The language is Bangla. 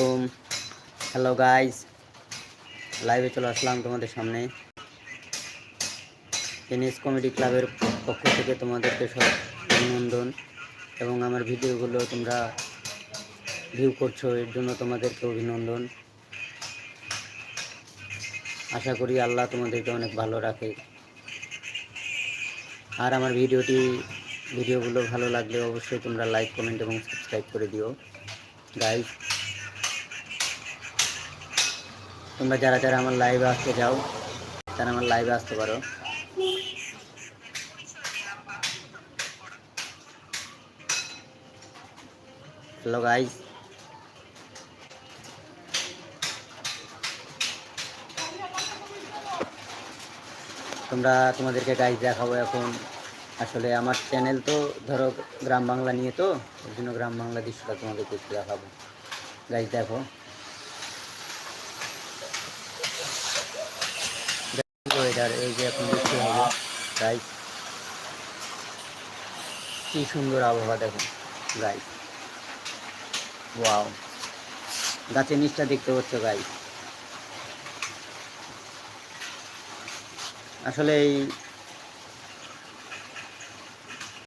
আলাইকুম। হ্যালো গাইস, লাইভে চলে আসলাম তোমাদের সামনে। এনএস কমেডি ক্লাবের পক্ষ থেকে তোমাদেরকে সব অভিনন্দন এবং আমার ভিডিওগুলো তোমরা ভিউ করছো, এর জন্য তোমাদেরকে অভিনন্দন। আশা করি আল্লাহ তোমাদেরকে অনেক ভালো রাখে। আর আমার ভিডিওগুলো ভালো লাগলে অবশ্যই তোমরা লাইক, কমেন্ট এবং সাবস্ক্রাইব করে দিও গাইস। তোমরা যারা যারা আমার লাইভে আসতে চাও তারা আমার লাইভে আসতে পারো। হ্যালো গাইস, তোমাদেরকে গাইস দেখাবো এখন। আসলে আমার চ্যানেল তো ধরো গ্রাম বাংলা নিয়ে, তো ওই জন্য গ্রাম বাংলা দৃশ্যটা তোমাদেরকে একটু দেখাবো গাইস। দেখো ওয়েদার, এই যে এখন বৃষ্টি হবে গাইস, কি সুন্দর আবহাওয়া দেখো গাইস। ওয়াও, গাছের নিচটা দেখতে পাচ্ছ গাইস। আসলে এই